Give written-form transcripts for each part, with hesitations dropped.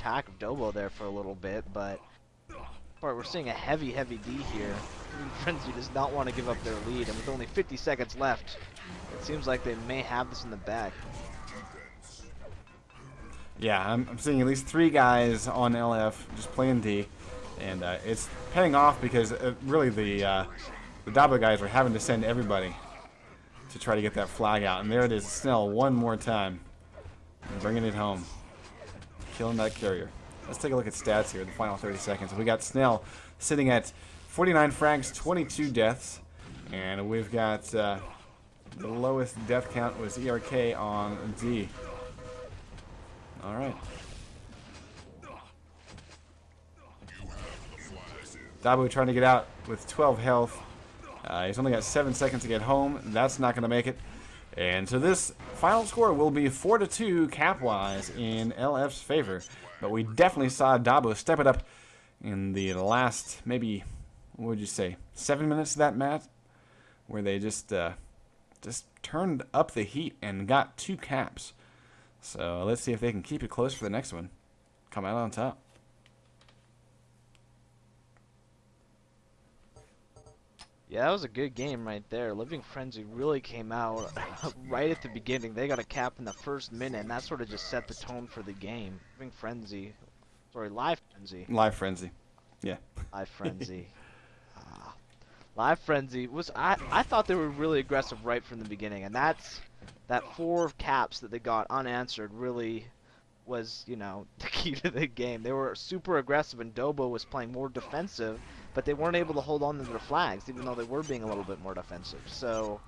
attack of Dobo there for a little bit, but we're seeing a heavy D here. Frenzy does not want to give up their lead, and with only 50 seconds left, it seems like they may have this in the bag. Yeah, I'm seeing at least 3 guys on LF just playing D, and it's paying off because really the dobo guys are having to send everybody to try to get that flag out. And there it is, Snell one more time, bringing it home, killing that carrier. Let's take a look at stats here, the final 30 seconds. We got Snell sitting at 49 frags, 22 deaths, and we've got the lowest death count was ERK on D. All right. Dobo trying to get out with 12 health. He's only got 7 seconds to get home. That's not going to make it. And so this final score will be 4-2 cap-wise in LF's favor. But we definitely saw Dobo step it up in the last, maybe, what would you say, 7 minutes of that match, where they just turned up the heat and got 2 caps. So let's see if they can keep it close for the next one. Come out on top. Yeah, that was a good game right there. Living Frenzy really came out right at the beginning. They got a cap in the first minute, and that sort of just set the tone for the game. Living Frenzy. Sorry, Live Frenzy. Live Frenzy. Yeah. Live Frenzy. Live Frenzy was... I thought they were really aggressive right from the beginning, and that 4 caps that they got unanswered really was, you know, the key to the game. They were super aggressive, and Dobo was playing more defensive, but they weren't able to hold on to their flags, even though they were being a little bit more defensive. So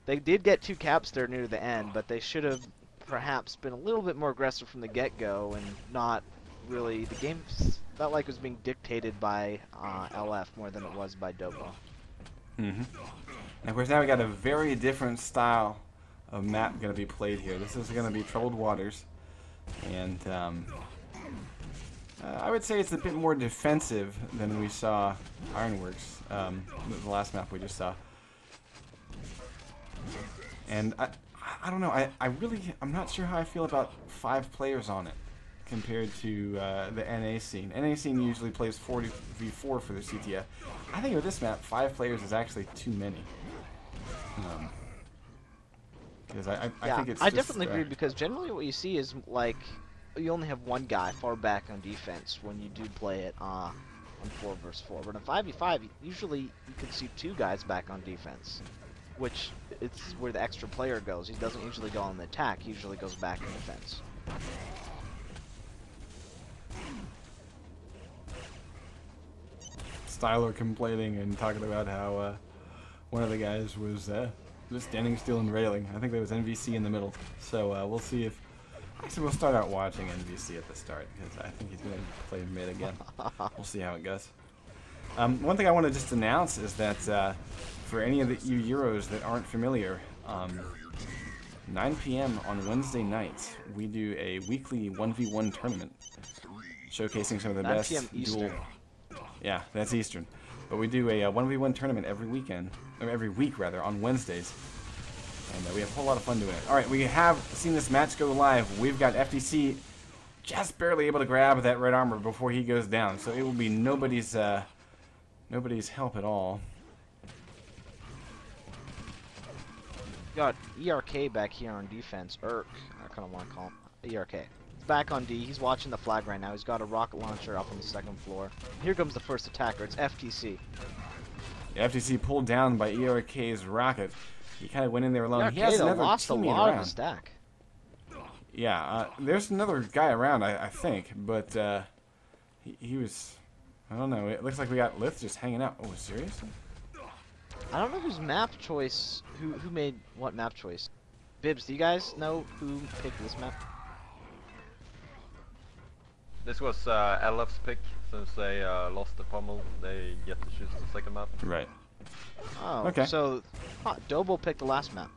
they did get 2 caps there near the end, but they should have perhaps been a little bit more aggressive from the get-go and not really... The game felt like it was being dictated by LF more than it was by Dobo. And of course now we got a very different style of map going to be played here. This is going to be Troubled Waters, and I would say it's a bit more defensive than we saw Ironworks, the last map we just saw. And I don't know, I'm not sure how I feel about 5 players on it compared to the NA scene. NA scene usually plays 4v4 for the CTF. I think with this map, 5 players is actually too many. Because I think it's I just, definitely agree, because generally what you see is, like, you only have 1 guy far back on defense when you do play it on 4 versus 4. But in 5v5, usually you can see 2 guys back on defense, which it's where the extra player goes. He doesn't usually go on the attack, he usually goes back in defense. Styler complaining and talking about how one of the guys was just standing still and railing. I think there was NVC in the middle. So we'll see if... Actually, we'll start out watching NVC at the start, because I think he's going to play mid again. We'll see how it goes. One thing I want to just announce is that for any of you Euros that aren't familiar, 9 p.m. on Wednesday nights, we do a weekly 1v1 tournament, showcasing some of the best 9 p.m. Eastern. Yeah, that's Eastern. But we do a 1v1 tournament every weekend, or every week rather, on Wednesdays. And we have a whole lot of fun doing it. Alright, we have seen this match go live. We've got FTC just barely able to grab that red armor before he goes down. So it will be nobody's help at all. Got ERK back here on defense. I kind of want to call him ERK. He's back on D. He's watching the flag right now. He's got a rocket launcher up on the 2nd floor. Here comes the first attacker. It's FTC. FTC pulled down by ERK's rocket. He kind of went in there alone. ERK He has another lost a lot of his stack. Yeah, there's another guy around, I think, but he was... I don't know. It looks like we got Lith just hanging out. Oh, seriously? I don't know whose map choice, who made what map choice. BiBS, do you guys know who picked this map? This was LF's pick. Since they lost the pommel, they get to choose the 2nd map. Right. Oh, okay. So Dobo picked the last map.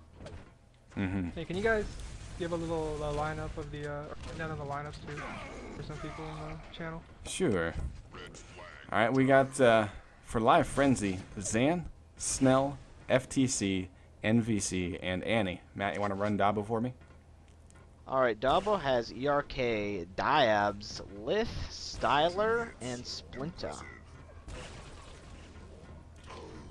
Hey, can you guys give a little lineup of the down on the lineups too for some people on the channel? Sure. All right, we got for Live Frenzy, Zan, Snell, FTC, NVC, and Annie. Matt, you want to run Dobo for me? Alright, Dabo has ERK, Diabs, Lith, Styler, and Splinter.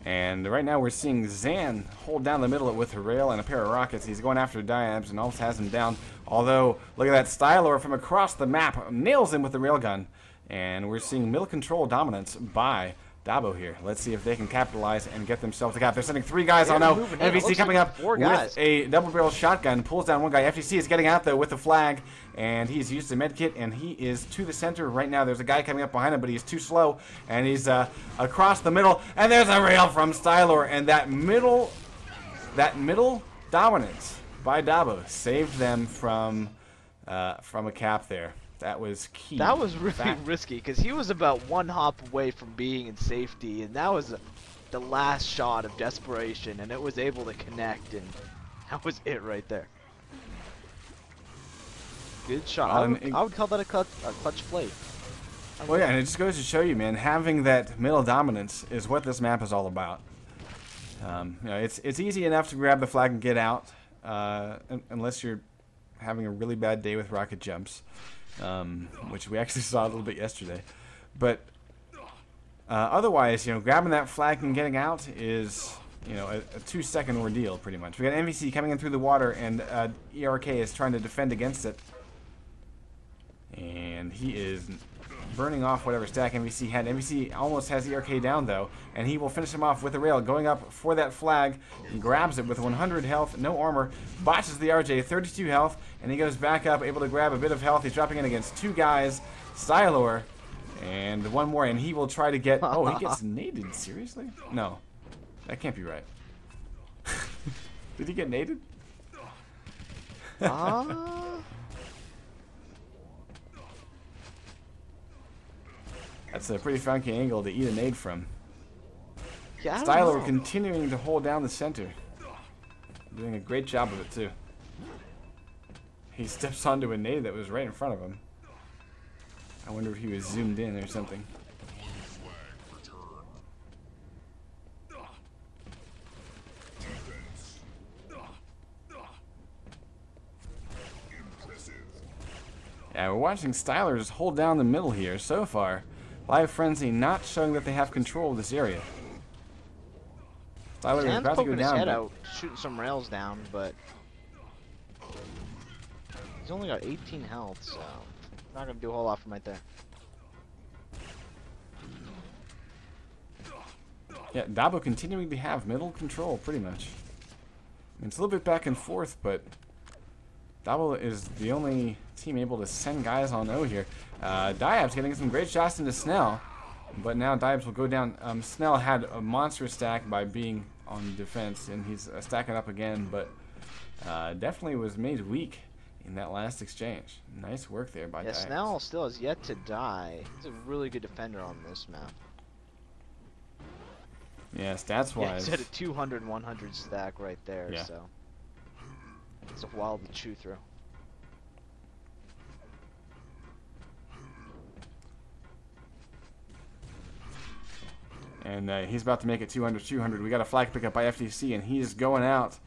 And right now we're seeing Zan hold down the middle with a rail and a pair of rockets. He's going after Diabs and almost has him down. Although, look at that, Styler from across the map nails him with the railgun. And we're seeing middle control dominance by Dabo here. Let's see if they can capitalize and get themselves a gap. They're sending 3 guys. Oh no, FTC coming up with a double barrel shotgun. Pulls down 1 guy. FTC is getting out though with the flag. And he's used the med kit and he is to the center right now. There's a guy coming up behind him, but he's too slow. And he's across the middle. And there's a rail from Styler. And that middle dominance by Dabo saved them from a cap there. That was key. That was really risky because he was about 1 hop away from being in safety, and that was the last shot of desperation, and it was able to connect, and that was it right there. Good shot. I would call that a clutch play. Well, yeah, and it just goes to show you, man, having that middle dominance is what this map is all about. You know, it's easy enough to grab the flag and get out, unless you're having a really bad day with rocket jumps. Which we actually saw a little bit yesterday, but otherwise, you know, grabbing that flag and getting out is, you know, a 2-second ordeal pretty much. We got MVC coming in through the water, and ERK is trying to defend against it, and he is burning off whatever stack MVC had. MVC almost has ERK down though, and he will finish him off with a rail, going up for that flag, grabs it with 100 health, no armor, botches the RJ, 32 health, and he goes back up, able to grab a bit of health. He's dropping in against 2 guys, Stylor, and 1 more, and he will try to get, oh, he gets naded, seriously? No, that can't be right. Did he get naded? That's a pretty funky angle to eat a nade from. Yeah, Styler continuing to hold down the center. Doing a great job of it, too. He steps onto a nade that was right in front of him. I wonder if he was zoomed in or something. Yeah, we're watching Styler just hold down the middle here so far. Live Frenzy not showing that they have control of this area. Styler is about to go his down. Head out, shooting some rails down, but he's only got 18 health, so not gonna do a whole lot from right there. Yeah, Dabo continuing to have middle control, pretty much. I mean, it's a little bit back and forth, but Dabo is the only team able to send guys on O here. Diab's getting some great shots into Snell, but now Diabs will go down. Snell had a monster stack by being on defense, and he's stacking up again, but definitely was made weak in that last exchange. Nice work there by Diabs. Snell still has yet to die. He's a really good defender on this map. Yeah, stats-wise. Yeah, he's at a 200 and 100 stack right there, yeah. So it's a wild to chew through. And he's about to make it 200. We got a flag pickup by FTC, and he's going out.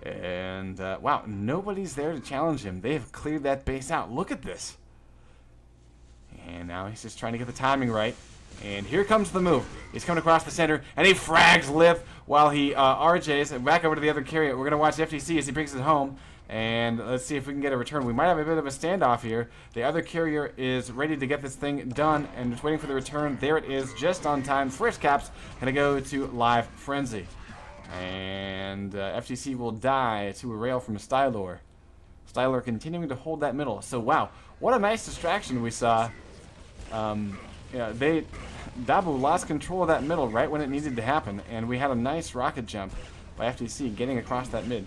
And, wow, nobody's there to challenge him. They have cleared that base out. Look at this. And now he's just trying to get the timing right. And here comes the move. He's coming across the center, and he frags Lift while he RJs back over to the other carrier. We're going to watch FTC as he brings it home. And let's see if we can get a return. We might have a bit of a standoff here. The other carrier is ready to get this thing done and just waiting for the return. There it is, just on time. First caps going to go to Live Frenzy. And FTC will die to a rail from Stylor. Stylor continuing to hold that middle. So, wow, what a nice distraction we saw. Yeah, Dabu lost control of that middle right when it needed to happen. And we had a nice rocket jump by FTC getting across that mid.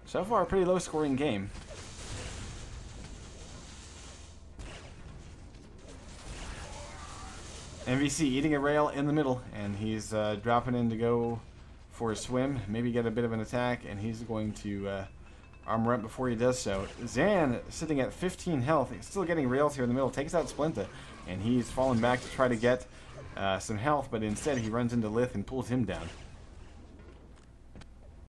So far, a pretty low-scoring game. MVC eating a rail in the middle, and he's dropping in to go for a swim, maybe get a bit of an attack, and he's going to armor up before he does so. Zan sitting at 15 health, he's still getting rails here in the middle, takes out Splinta, and he's fallen back to try to get some health, but instead he runs into Lith and pulls him down.